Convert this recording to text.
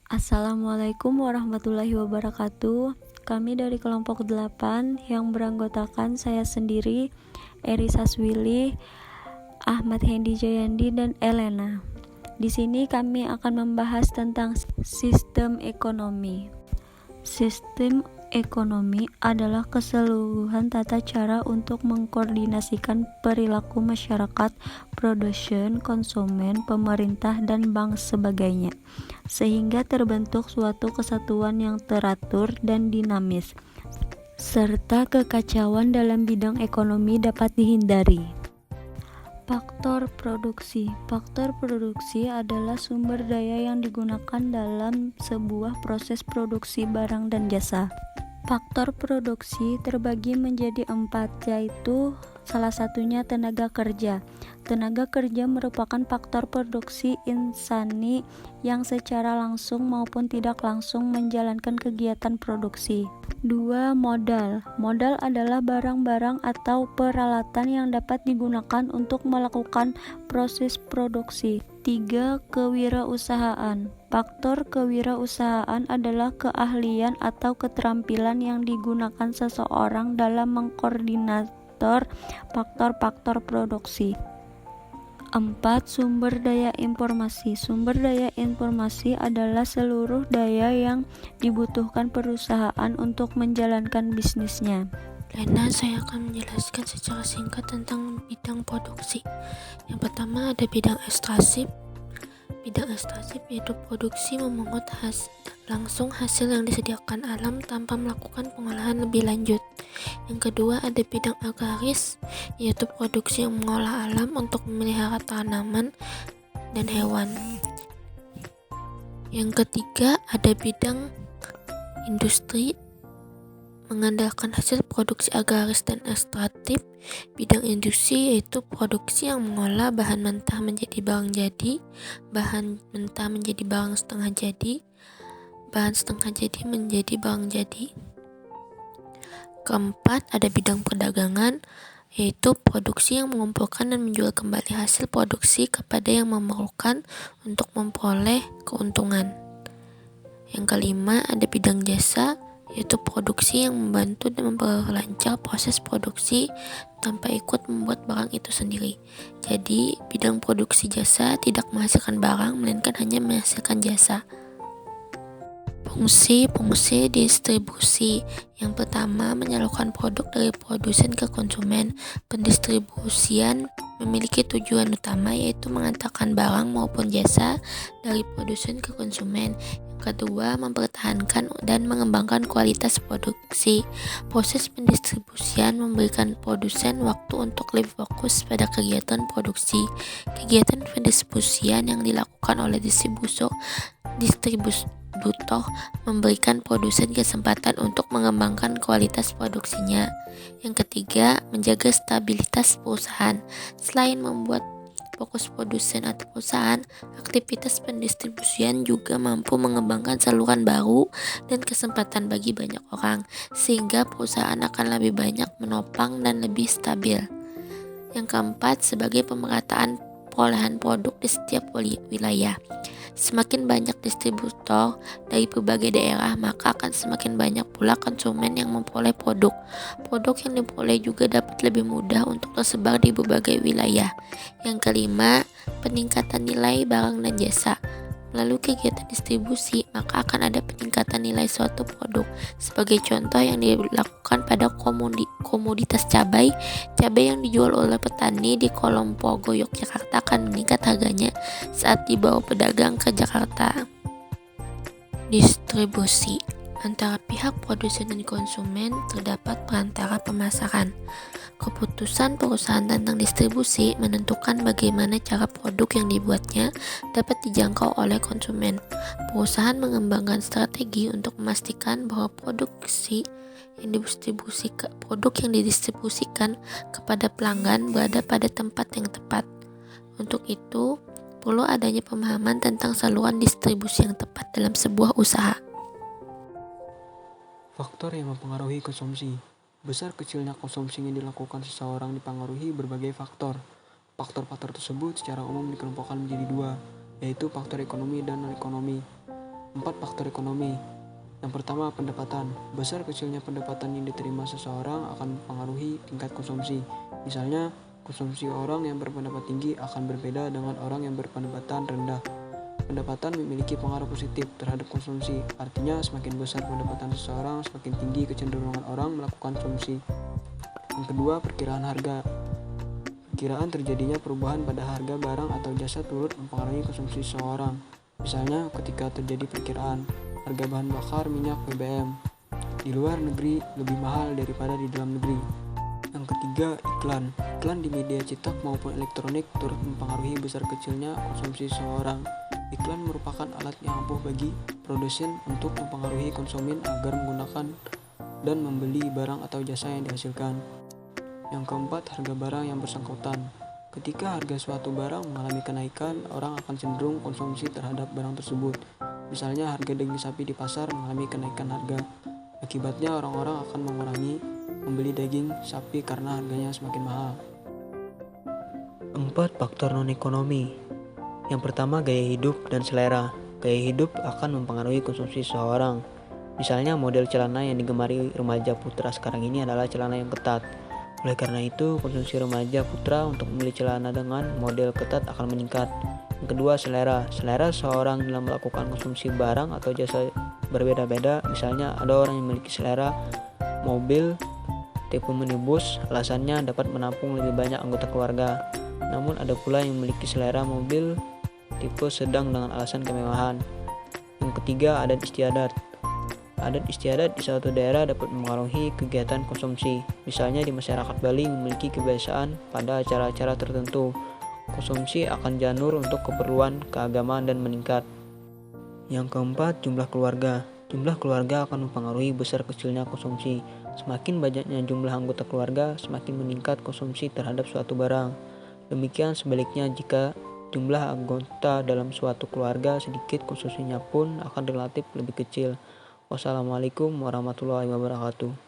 Assalamualaikum warahmatullahi wabarakatuh. Kami dari kelompok 8 yang beranggotakan saya sendiri, Eri Saswili, Ahmad Hendi Jayandi, dan Elena. Di sini kami akan membahas tentang sistem ekonomi. Sistem ekonomi adalah keseluruhan tata cara untuk mengkoordinasikan perilaku masyarakat, produsen, konsumen, pemerintah, dan bank sebagainya, sehingga terbentuk suatu kesatuan yang teratur dan dinamis, serta kekacauan dalam bidang ekonomi dapat dihindari. Faktor produksi. Faktor produksi adalah sumber daya yang digunakan dalam sebuah proses produksi barang dan jasa. Faktor produksi terbagi menjadi 4, yaitu salah satunya tenaga kerja. Tenaga kerja merupakan faktor produksi insani yang secara langsung maupun tidak langsung menjalankan kegiatan produksi. 2. Modal. Modal adalah barang-barang atau peralatan yang dapat digunakan untuk melakukan proses produksi. 3. Kewirausahaan. Faktor kewirausahaan adalah keahlian atau keterampilan yang digunakan seseorang dalam mengkoordinator faktor-faktor produksi. 4. Sumber daya informasi. Sumber daya informasi adalah seluruh daya yang dibutuhkan perusahaan untuk menjalankan bisnisnya. Saya akan menjelaskan secara singkat tentang bidang produksi. Yang pertama ada bidang ekstraktif. Bidang ekstraktif yaitu produksi memungut langsung hasil yang disediakan alam tanpa melakukan pengolahan lebih lanjut. Yang kedua ada bidang agraris, yaitu produksi yang mengolah alam untuk memelihara tanaman dan hewan. Yang ketiga ada bidang industri, mengandalkan hasil produksi agraris dan ekstraktif. Bidang industri yaitu produksi yang mengolah bahan mentah menjadi barang jadi, bahan mentah menjadi barang setengah jadi, bahan setengah jadi menjadi barang jadi. Keempat, ada bidang perdagangan, yaitu produksi yang mengumpulkan dan menjual kembali hasil produksi kepada yang memerlukan untuk memperoleh keuntungan. Yang kelima, ada bidang jasa, yaitu produksi yang membantu dan memperlancar proses produksi tanpa ikut membuat barang itu sendiri. Jadi, bidang produksi jasa tidak menghasilkan barang, melainkan hanya menghasilkan jasa. Fungsi distribusi. Yang pertama, menyalurkan produk dari produsen ke konsumen. Pendistribusian memiliki tujuan utama, yaitu mengantarkan barang maupun jasa dari produsen ke konsumen. Yang kedua, mempertahankan dan mengembangkan kualitas produksi. Proses pendistribusian memberikan produsen waktu untuk lebih fokus pada kegiatan produksi. Kegiatan pendistribusian yang dilakukan oleh distributor memberikan produsen kesempatan untuk mengembangkan kualitas produksinya. Yang ketiga, menjaga stabilitas perusahaan. Selain membuat fokus produsen atau perusahaan, aktivitas pendistribusian juga mampu mengembangkan saluran baru dan kesempatan bagi banyak orang, sehingga perusahaan akan lebih banyak menopang dan lebih stabil. Yang keempat, sebagai pemerataan perolehan produk di setiap wilayah. Semakin banyak distributor dari berbagai daerah, maka akan semakin banyak pula konsumen yang memperoleh produk. Produk yang diperoleh juga dapat lebih mudah untuk tersebar di berbagai wilayah. Yang kelima, peningkatan nilai barang dan jasa. Melalui kegiatan distribusi, maka akan ada peningkatan nilai suatu produk. Sebagai contoh yang dilakukan pada komoditas cabai yang dijual oleh petani di Kolompogo, Yogyakarta akan meningkat harganya saat dibawa pedagang ke Jakarta. Distribusi. Antara pihak produsen dan konsumen terdapat perantara pemasaran. Keputusan perusahaan tentang distribusi menentukan bagaimana cara produk yang dibuatnya dapat dijangkau oleh konsumen. Perusahaan mengembangkan strategi untuk memastikan bahwa produk yang didistribusikan kepada pelanggan berada pada tempat yang tepat. Untuk itu, perlu adanya pemahaman tentang saluran distribusi yang tepat dalam sebuah usaha. Faktor yang mempengaruhi konsumsi. Besar kecilnya konsumsi yang dilakukan seseorang dipengaruhi berbagai faktor. Faktor-faktor tersebut secara umum dikelompokkan menjadi 2, yaitu faktor ekonomi dan non-ekonomi. 4 faktor ekonomi. Yang pertama, pendapatan. Besar kecilnya pendapatan yang diterima seseorang akan mempengaruhi tingkat konsumsi. Misalnya, konsumsi orang yang berpendapatan tinggi akan berbeda dengan orang yang berpendapatan rendah. Pendapatan memiliki pengaruh positif terhadap konsumsi. Artinya, semakin besar pendapatan seseorang, semakin tinggi kecenderungan orang melakukan konsumsi. Yang kedua, perkiraan harga. Perkiraan terjadinya perubahan pada harga barang atau jasa turut mempengaruhi konsumsi seseorang. Misalnya, ketika terjadi perkiraan harga bahan bakar minyak BBM di luar negeri lebih mahal daripada di dalam negeri. Yang ketiga, iklan. Iklan di media cetak maupun elektronik turut mempengaruhi besar kecilnya konsumsi seseorang. Iklan merupakan alat yang ampuh bagi produsen untuk mempengaruhi konsumen agar menggunakan dan membeli barang atau jasa yang dihasilkan. Yang keempat, harga barang yang bersangkutan. Ketika harga suatu barang mengalami kenaikan, orang akan cenderung konsumsi terhadap barang tersebut. Misalnya, harga daging sapi di pasar mengalami kenaikan harga. Akibatnya, orang-orang akan mengurangi membeli daging sapi karena harganya semakin mahal. 4 faktor non-ekonomi. Yang pertama, gaya hidup dan selera. Gaya hidup akan mempengaruhi konsumsi seseorang. Misalnya, model celana yang digemari remaja putra sekarang ini adalah celana yang ketat. Oleh karena itu, konsumsi remaja putra untuk membeli celana dengan model ketat akan meningkat. Yang kedua, selera. Selera seorang dalam melakukan konsumsi barang atau jasa berbeda-beda. Misalnya, ada orang yang memiliki selera mobil tipe minibus, alasannya dapat menampung lebih banyak anggota keluarga. Namun ada pula yang memiliki selera mobil tipe sedang dengan alasan kemewahan. Yang ketiga, adat istiadat. Adat istiadat di suatu daerah dapat mempengaruhi kegiatan konsumsi. Misalnya di masyarakat Bali memiliki kebiasaan pada acara-acara tertentu. Konsumsi akan janur untuk keperluan keagamaan dan meningkat. Yang keempat, jumlah keluarga. Jumlah keluarga akan mempengaruhi besar kecilnya konsumsi. Semakin banyaknya jumlah anggota keluarga, semakin meningkat konsumsi terhadap suatu barang. Demikian sebaliknya, jika jumlah anggota dalam suatu keluarga sedikit, konsumsinya pun akan relatif lebih kecil. Wassalamualaikum warahmatullahi wabarakatuh.